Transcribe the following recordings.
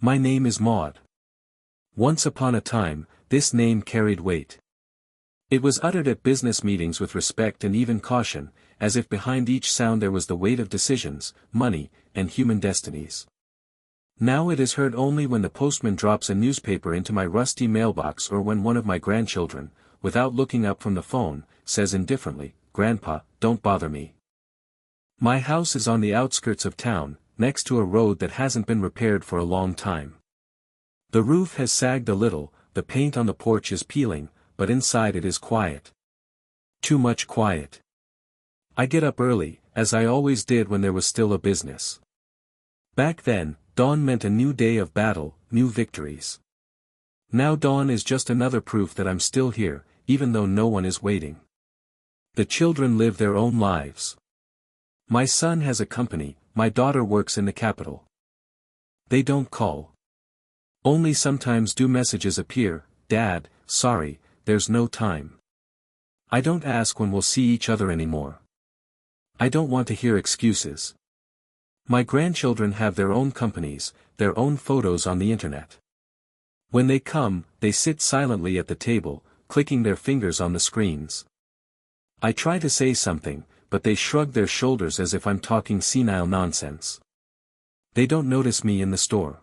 My name is Maud. Once upon a time, this name carried weight. It was uttered at business meetings with respect and even caution, as if behind each sound there was the weight of decisions, money, and human destinies. Now it is heard only when the postman drops a newspaper into my rusty mailbox or when one of my grandchildren, without looking up from the phone, says indifferently, "Grandpa, don't bother me." My house is on the outskirts of town, next to a road that hasn't been repaired for a long time. The roof has sagged a little, the paint on the porch is peeling, but inside it is quiet. Too much quiet. I get up early, as I always did when there was still a business. Back then, dawn meant a new day of battle, new victories. Now dawn is just another proof that I'm still here, even though no one is waiting. The children live their own lives. My son has a company, my daughter works in the capital. They don't call. Only sometimes do messages appear, "Dad, sorry, there's no time." I don't ask when we'll see each other anymore. I don't want to hear excuses. My grandchildren have their own companies, their own photos on the internet. When they come, they sit silently at the table, clicking their fingers on the screens. I try to say something, but they shrug their shoulders as if I'm talking senile nonsense. They don't notice me in the store.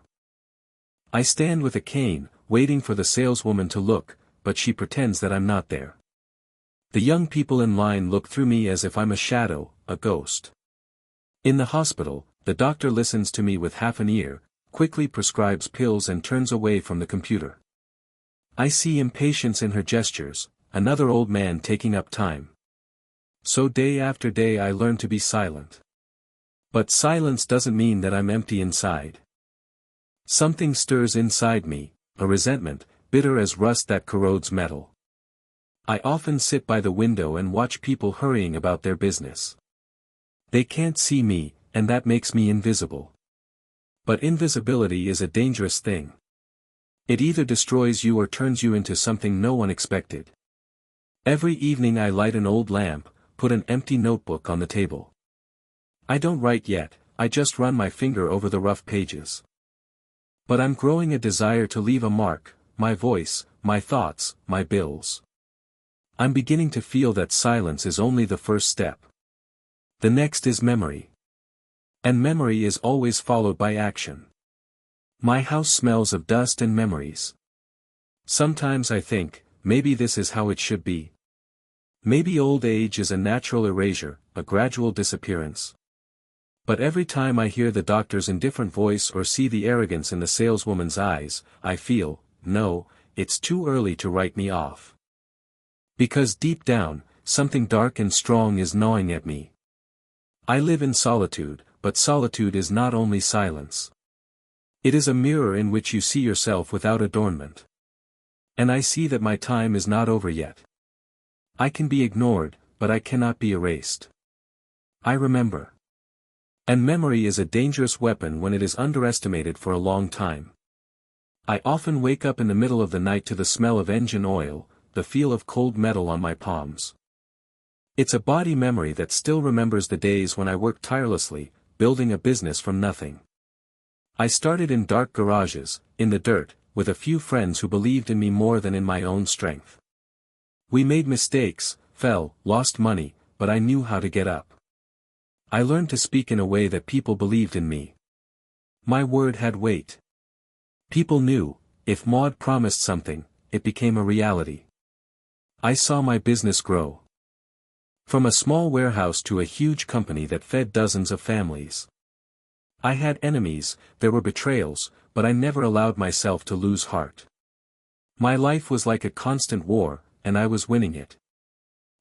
I stand with a cane, waiting for the saleswoman to look, but she pretends that I'm not there. The young people in line look through me as if I'm a shadow, a ghost. In the hospital, the doctor listens to me with half an ear, quickly prescribes pills and turns away from the computer. I see impatience in her gestures, another old man taking up time. So day after day I learn to be silent. But silence doesn't mean that I'm empty inside. Something stirs inside me, a resentment, bitter as rust that corrodes metal. I often sit by the window and watch people hurrying about their business. They can't see me, and that makes me invisible. But invisibility is a dangerous thing. It either destroys you or turns you into something no one expected. Every evening I light an old lamp, put an empty notebook on the table. I don't write yet, I just run my finger over the rough pages. But I'm growing a desire to leave a mark, my voice, my thoughts, my bills. I'm beginning to feel that silence is only the first step. The next is memory. And memory is always followed by action. My house smells of dust and memories. Sometimes I think, maybe this is how it should be. Maybe old age is a natural erasure, a gradual disappearance. But every time I hear the doctor's indifferent voice or see the arrogance in the saleswoman's eyes, I feel, no, it's too early to write me off. Because deep down, something dark and strong is gnawing at me. I live in solitude, but solitude is not only silence. It is a mirror in which you see yourself without adornment. And I see that my time is not over yet. I can be ignored, but I cannot be erased. I remember. And memory is a dangerous weapon when it is underestimated for a long time. I often wake up in the middle of the night to the smell of engine oil, the feel of cold metal on my palms. It's a body memory that still remembers the days when I worked tirelessly, building a business from nothing. I started in dark garages, in the dirt, with a few friends who believed in me more than in my own strength. We made mistakes, fell, lost money, but I knew how to get up. I learned to speak in a way that people believed in me. My word had weight. People knew, if Maud promised something, it became a reality. I saw my business grow. From a small warehouse to a huge company that fed dozens of families. I had enemies, there were betrayals, but I never allowed myself to lose heart. My life was like a constant war, and I was winning it.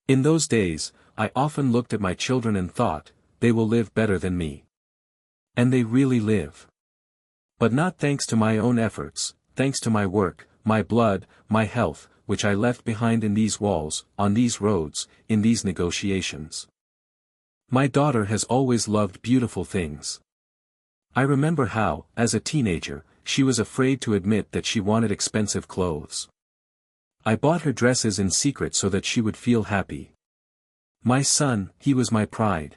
In those days, I often looked at my children and thought, they will live better than me. And they really live. But not thanks to my own efforts, thanks to my work, my blood, my health, which I left behind in these walls, on these roads, in these negotiations. My daughter has always loved beautiful things. I remember how, as a teenager, she was afraid to admit that she wanted expensive clothes. I bought her dresses in secret so that she would feel happy. My son, he was my pride.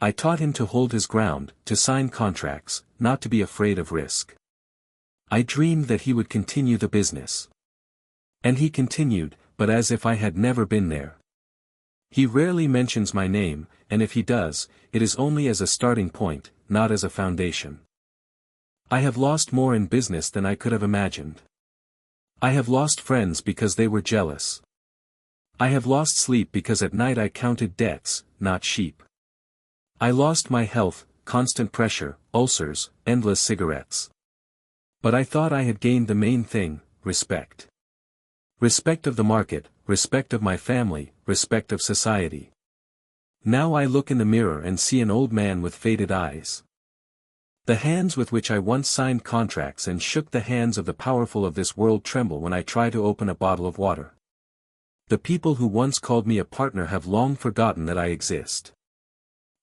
I taught him to hold his ground, to sign contracts, not to be afraid of risk. I dreamed that he would continue the business. And he continued, but as if I had never been there. He rarely mentions my name, and if he does, it is only as a starting point, not as a foundation. I have lost more in business than I could have imagined. I have lost friends because they were jealous. I have lost sleep because at night I counted debts, not sheep. I lost my health, constant pressure, ulcers, endless cigarettes. But I thought I had gained the main thing, respect. Respect of the market, respect of my family, respect of society. Now I look in the mirror and see an old man with faded eyes. The hands with which I once signed contracts and shook the hands of the powerful of this world tremble when I try to open a bottle of water. The people who once called me a partner have long forgotten that I exist.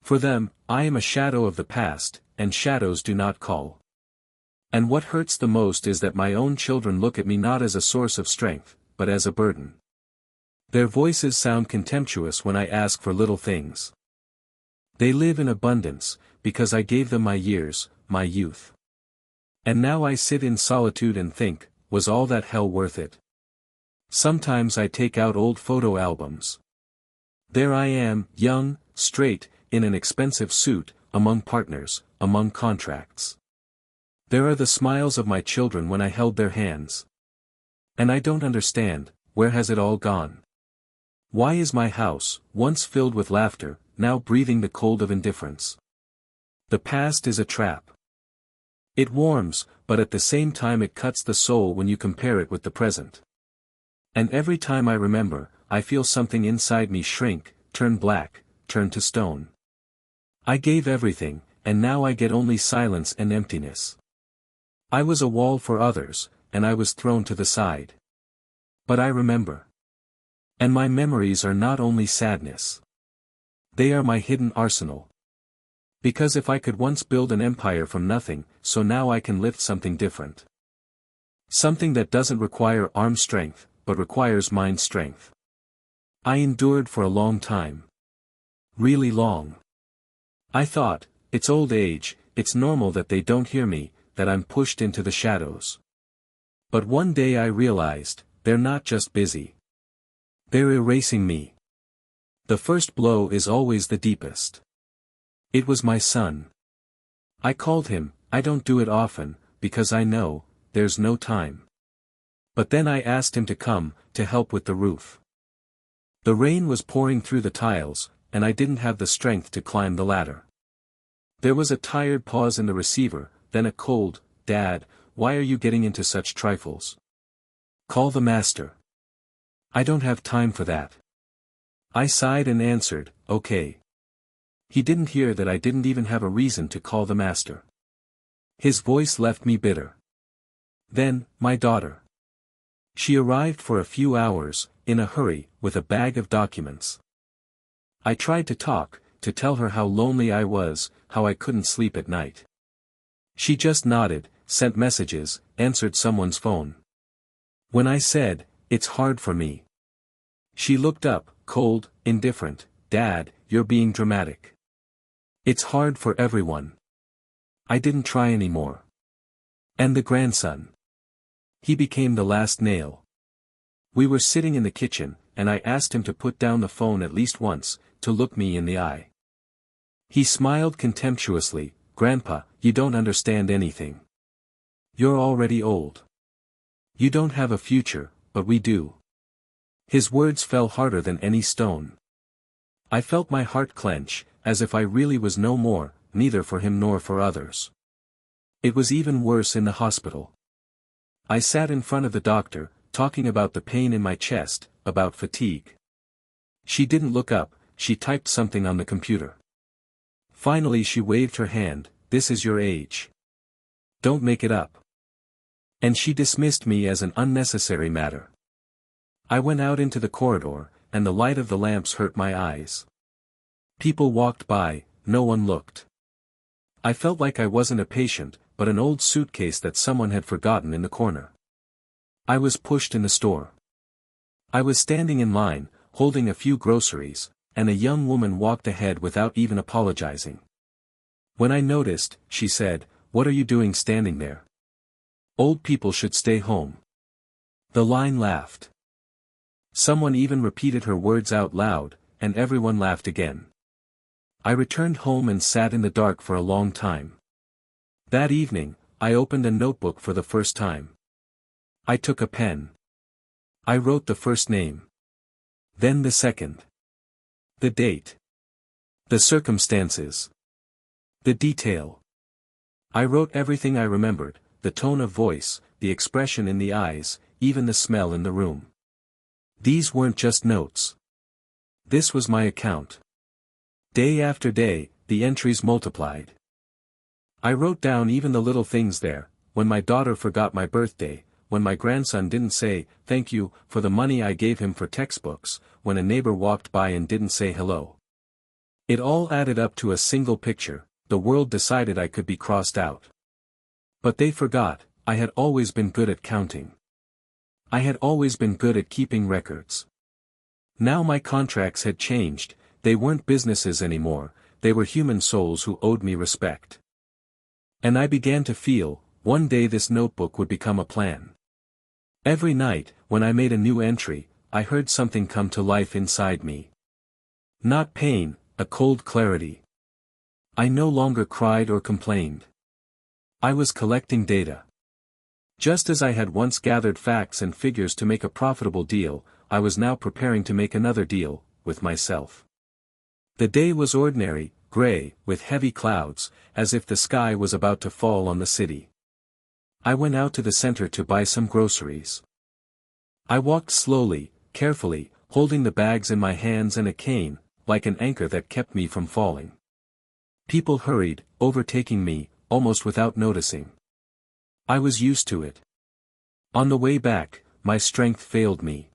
For them, I am a shadow of the past, and shadows do not call. And what hurts the most is that my own children look at me not as a source of strength, but as a burden. Their voices sound contemptuous when I ask for little things. They live in abundance, because I gave them my years, my youth. And now I sit in solitude and think, was all that hell worth it? Sometimes I take out old photo albums. There I am, young, straight, in an expensive suit, among partners, among contracts. There are the smiles of my children when I held their hands. And I don't understand, where has it all gone? Why is my house, once filled with laughter, now breathing the cold of indifference? The past is a trap. It warms, but at the same time it cuts the soul when you compare it with the present. And every time I remember, I feel something inside me shrink, turn black, turn to stone. I gave everything, and now I get only silence and emptiness. I was a wall for others, and I was thrown to the side. But I remember. And my memories are not only sadness. They are my hidden arsenal. Because if I could once build an empire from nothing, so now I can lift something different. Something that doesn't require arm strength, but requires mind strength. I endured for a long time. Really long. I thought, it's old age, it's normal that they don't hear me, that I'm pushed into the shadows. But one day I realized, they're not just busy. They're erasing me. The first blow is always the deepest. It was my son. I called him, I don't do it often, because I know, there's no time. But then I asked him to come, to help with the roof. The rain was pouring through the tiles, and I didn't have the strength to climb the ladder. There was a tired pause in the receiver, then a cold, "Dad, why are you getting into such trifles? Call the master." "I don't have time for that." I sighed and answered, "Okay." He didn't hear that I didn't even have a reason to call the master. His voice left me bitter. Then, my daughter. She arrived for a few hours, in a hurry, with a bag of documents. I tried to talk, to tell her how lonely I was, how I couldn't sleep at night. She just nodded, sent messages, answered someone's phone. When I said, "It's hard for me," she looked up, cold, indifferent. "Dad, you're being dramatic. It's hard for everyone." I didn't try anymore. And the grandson. He became the last nail. We were sitting in the kitchen, and I asked him to put down the phone at least once, to look me in the eye. He smiled contemptuously. "Grandpa, you don't understand anything. You're already old. You don't have a future, but we do." His words fell harder than any stone. I felt my heart clench, as if I really was no more, neither for him nor for others. It was even worse in the hospital. I sat in front of the doctor, talking about the pain in my chest, about fatigue. She didn't look up, she typed something on the computer. Finally she waved her hand, "This is your age. Don't make it up." And she dismissed me as an unnecessary matter. I went out into the corridor, and the light of the lamps hurt my eyes. People walked by, no one looked. I felt like I wasn't a patient, but an old suitcase that someone had forgotten in the corner. I was pushed in the store. I was standing in line, holding a few groceries, and a young woman walked ahead without even apologizing. When I noticed, she said, "What are you doing standing there? Old people should stay home. The line laughed. Someone even repeated her words out loud, and everyone laughed again. I returned home and sat in the dark for a long time. That evening, I opened a notebook for the first time. I took a pen. I wrote the first name. Then the second. The date. The circumstances. The detail. I wrote everything I remembered, the tone of voice, the expression in the eyes, even the smell in the room. These weren't just notes. This was my account. Day after day, the entries multiplied. I wrote down even the little things there, when my daughter forgot my birthday, when my grandson didn't say, "Thank you," for the money I gave him for textbooks, when a neighbor walked by and didn't say hello. It all added up to a single picture. The world decided I could be crossed out. But they forgot, I had always been good at counting. I had always been good at keeping records. Now my contracts had changed, they weren't businesses anymore, they were human souls who owed me respect. And I began to feel, one day this notebook would become a plan. Every night, when I made a new entry, I heard something come to life inside me. Not pain, a cold clarity. I no longer cried or complained. I was collecting data. Just as I had once gathered facts and figures to make a profitable deal, I was now preparing to make another deal, with myself. The day was ordinary, gray, with heavy clouds, as if the sky was about to fall on the city. I went out to the center to buy some groceries. I walked slowly, carefully, holding the bags in my hands and a cane, like an anchor that kept me from falling. People hurried, overtaking me, almost without noticing. I was used to it. On the way back, my strength failed me.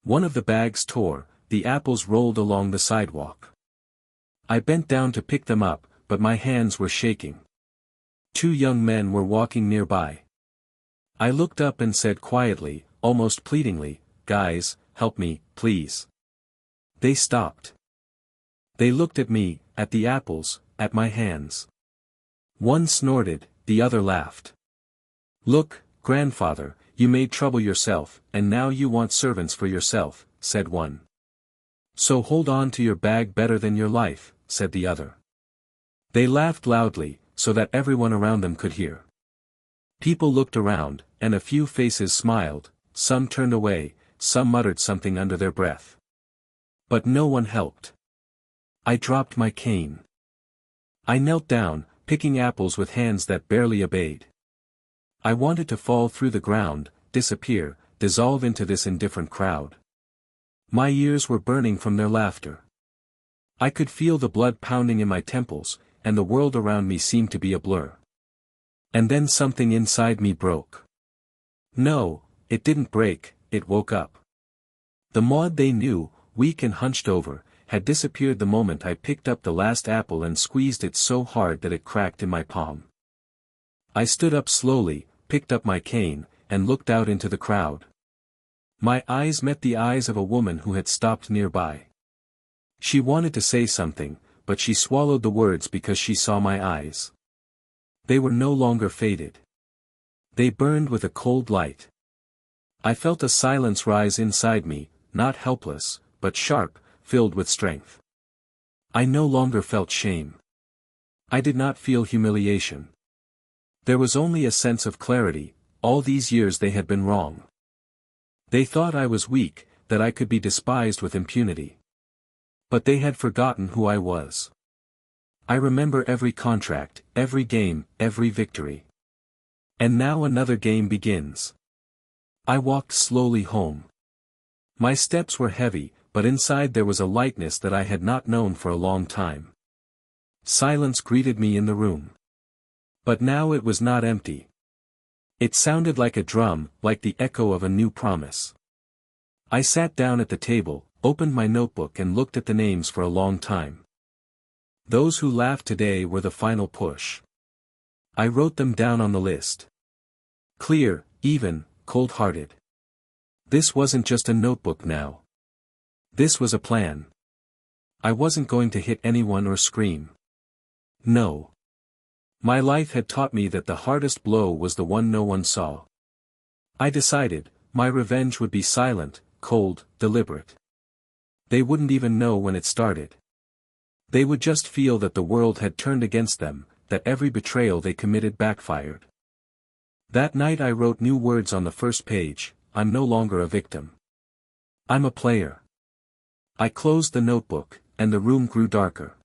One of the bags tore, the apples rolled along the sidewalk. I bent down to pick them up, but my hands were shaking. 2 young men were walking nearby. I looked up and said quietly, almost pleadingly, "Guys, help me, please." They stopped. They looked at me, at the apples, at my hands. One snorted, the other laughed. "Look, grandfather, you made trouble yourself, and now you want servants for yourself," said one. "So hold on to your bag better than your life," said the other. They laughed loudly, so that everyone around them could hear. People looked around, and a few faces smiled, some turned away, some muttered something under their breath. But no one helped. I dropped my cane. I knelt down, picking apples with hands that barely obeyed. I wanted to fall through the ground, disappear, dissolve into this indifferent crowd. My ears were burning from their laughter. I could feel the blood pounding in my temples, and the world around me seemed to be a blur. And then something inside me broke. No, it didn't break, it woke up. The Maud they knew, weak and hunched over, had disappeared the moment I picked up the last apple and squeezed it so hard that it cracked in my palm. I stood up slowly, picked up my cane, and looked out into the crowd. My eyes met the eyes of a woman who had stopped nearby. She wanted to say something, but she swallowed the words because she saw my eyes. They were no longer faded. They burned with a cold light. I felt a silence rise inside me, not helpless, but sharp, filled with strength. I no longer felt shame. I did not feel humiliation. There was only a sense of clarity. All these years they had been wrong. They thought I was weak, that I could be despised with impunity. But they had forgotten who I was. I remember every contract, every game, every victory. And now another game begins. I walked slowly home. My steps were heavy, but inside there was a lightness that I had not known for a long time. Silence greeted me in the room. But now it was not empty. It sounded like a drum, like the echo of a new promise. I sat down at the table, opened my notebook and looked at the names for a long time. Those who laughed today were the final push. I wrote them down on the list. Clear, even, cold-hearted. This wasn't just a notebook now. This was a plan. I wasn't going to hit anyone or scream. No. My life had taught me that the hardest blow was the one no one saw. I decided, my revenge would be silent, cold, deliberate. They wouldn't even know when it started. They would just feel that the world had turned against them, that every betrayal they committed backfired. That night I wrote new words on the first page: I'm no longer a victim. I'm a player. I closed the notebook, and the room grew darker.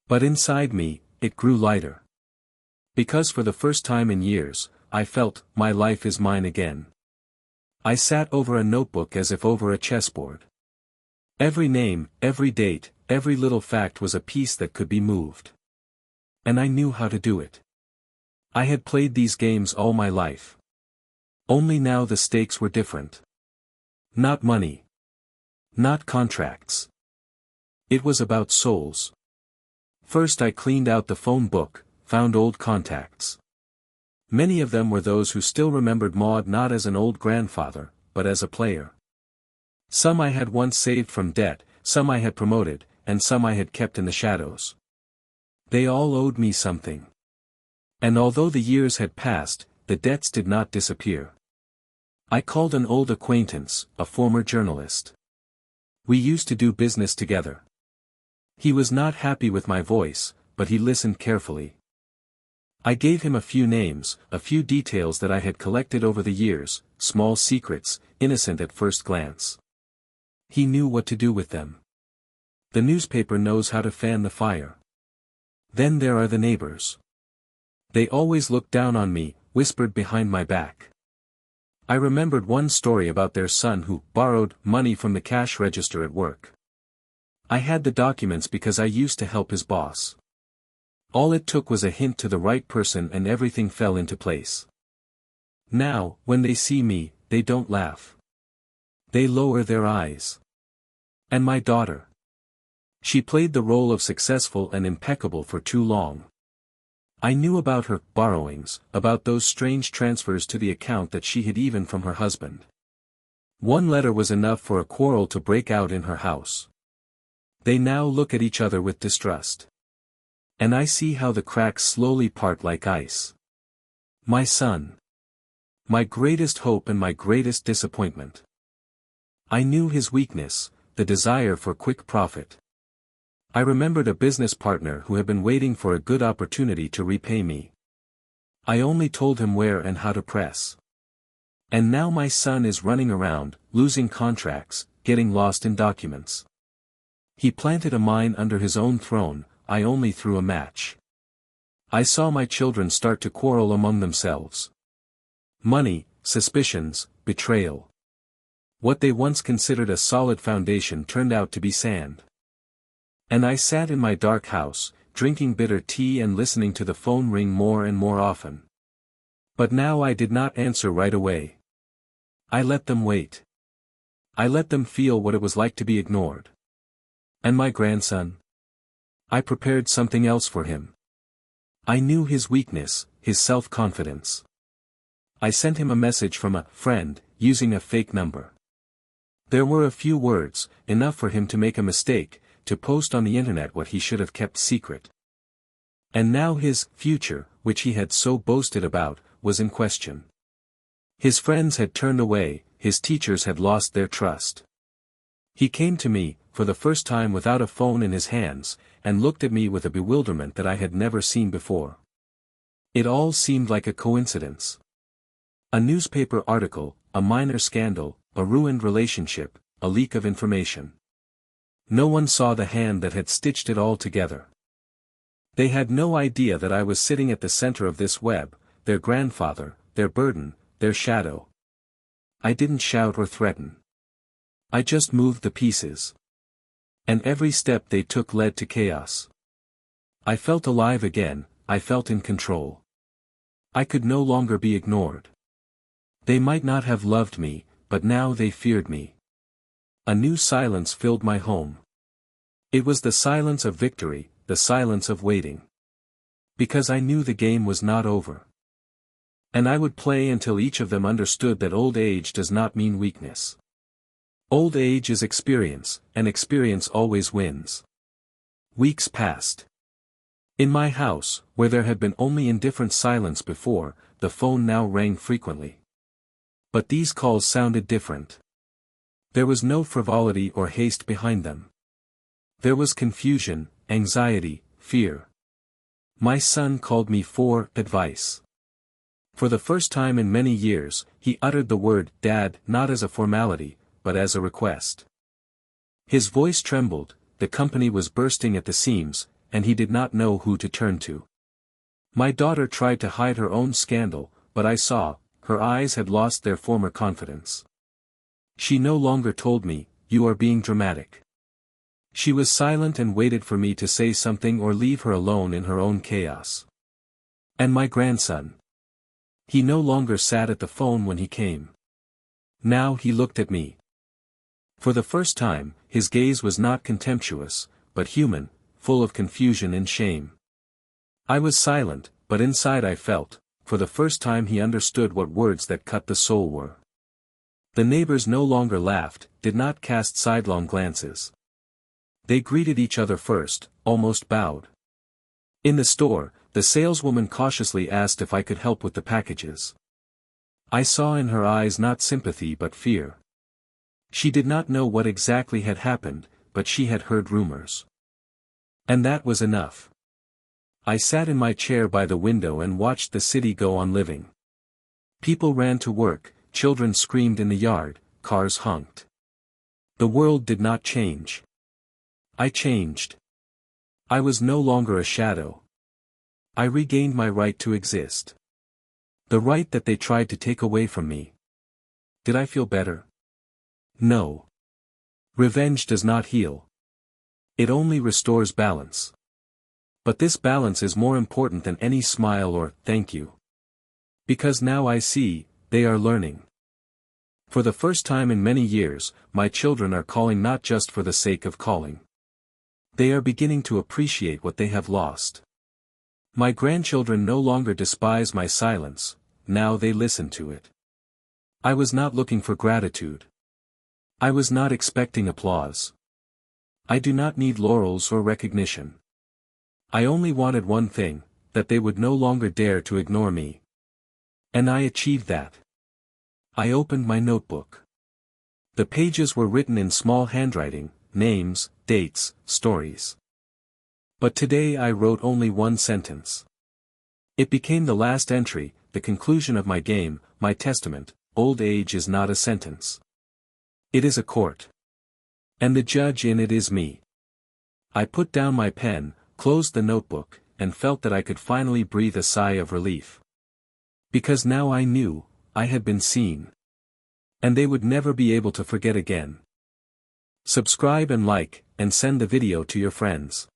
But inside me, it grew lighter. Because for the first time in years, I felt, my life is mine again. I sat over a notebook as if over a chessboard. Every name, every date, every little fact was a piece that could be moved. And I knew how to do it. I had played these games all my life. Only now the stakes were different. Not money. Not contracts. It was about souls. First I cleaned out the phone book, found old contacts. Many of them were those who still remembered Maud not as an old grandfather, but as a player. Some I had once saved from debt, some I had promoted, and some I had kept in the shadows. They all owed me something. And although the years had passed, the debts did not disappear. I called an old acquaintance, a former journalist. We used to do business together. He was not happy with my voice, but he listened carefully. I gave him a few names, a few details that I had collected over the years, small secrets, innocent at first glance. He knew what to do with them. The newspaper knows how to fan the fire. Then there are the neighbors. They always looked down on me, whispered behind my back. I remembered one story about their son who borrowed money from the cash register at work. I had the documents because I used to help his boss. All it took was a hint to the right person and everything fell into place. Now, when they see me, they don't laugh. They lower their eyes. And my daughter. She played the role of successful and impeccable for too long. I knew about her borrowings, about those strange transfers to the account that she hid even from her husband. One letter was enough for a quarrel to break out in her house. They now look at each other with distrust. And I see how the cracks slowly part like ice. My son. My greatest hope and my greatest disappointment. I knew his weakness, the desire for quick profit. I remembered a business partner who had been waiting for a good opportunity to repay me. I only told him where and how to press. And now my son is running around, losing contracts, getting lost in documents. He planted a mine under his own throne, I only threw a match. I saw my children start to quarrel among themselves. Money, suspicions, betrayal. What they once considered a solid foundation turned out to be sand. And I sat in my dark house, drinking bitter tea and listening to the phone ring more and more often. But now I did not answer right away. I let them wait. I let them feel what it was like to be ignored. And my grandson? I prepared something else for him. I knew his weakness, his self-confidence. I sent him a message from a friend, using a fake number. There were a few words, enough for him to make a mistake, to post on the internet what he should have kept secret. And now his future, which he had so boasted about, was in question. His friends had turned away, his teachers had lost their trust. He came to me, for the first time without a phone in his hands, and looked at me with a bewilderment that I had never seen before. It all seemed like a coincidence. A newspaper article, a minor scandal, a ruined relationship, a leak of information. No one saw the hand that had stitched it all together. They had no idea that I was sitting at the center of this web, their grandfather, their burden, their shadow. I didn't shout or threaten. I just moved the pieces. And every step they took led to chaos. I felt alive again, I felt in control. I could no longer be ignored. They might not have loved me, but now they feared me. A new silence filled my home. It was the silence of victory, the silence of waiting. Because I knew the game was not over. And I would play until each of them understood that old age does not mean weakness. Old age is experience, and experience always wins. Weeks passed. In my house, where there had been only indifferent silence before, the phone now rang frequently. But these calls sounded different. There was no frivolity or haste behind them. There was confusion, anxiety, fear. My son called me for advice. For the first time in many years, he uttered the word "Dad" not as a formality, but as a request. His voice trembled, the company was bursting at the seams, and he did not know who to turn to. My daughter tried to hide her own scandal, but I saw, her eyes had lost their former confidence. She no longer told me, "You are being dramatic." She was silent and waited for me to say something or leave her alone in her own chaos. And my grandson. He no longer sat at the phone when he came. Now he looked at me. For the first time, his gaze was not contemptuous, but human, full of confusion and shame. I was silent, but inside I felt, for the first time he understood what words that cut the soul were. The neighbors no longer laughed, did not cast sidelong glances. They greeted each other first, almost bowed. In the store, the saleswoman cautiously asked if I could help with the packages. I saw in her eyes not sympathy but fear. She did not know what exactly had happened, but she had heard rumors. And that was enough. I sat in my chair by the window and watched the city go on living. People ran to work, children screamed in the yard, cars honked. The world did not change. I changed. I was no longer a shadow. I regained my right to exist. The right that they tried to take away from me. Did I feel better? No. Revenge does not heal. It only restores balance. But this balance is more important than any smile or "thank you." Because now I see, they are learning. For the first time in many years, my children are calling not just for the sake of calling. They are beginning to appreciate what they have lost. My grandchildren no longer despise my silence, now they listen to it. I was not looking for gratitude. I was not expecting applause. I do not need laurels or recognition. I only wanted one thing, that they would no longer dare to ignore me. And I achieved that. I opened my notebook. The pages were written in small handwriting, names, dates, stories. But today I wrote only one sentence. It became the last entry, the conclusion of my game, my testament. Old age is not a sentence. It is a court. And the judge in it is me. I put down my pen, closed the notebook, and felt that I could finally breathe a sigh of relief. Because now I knew, I had been seen. And they would never be able to forget again. Subscribe and like, and send the video to your friends.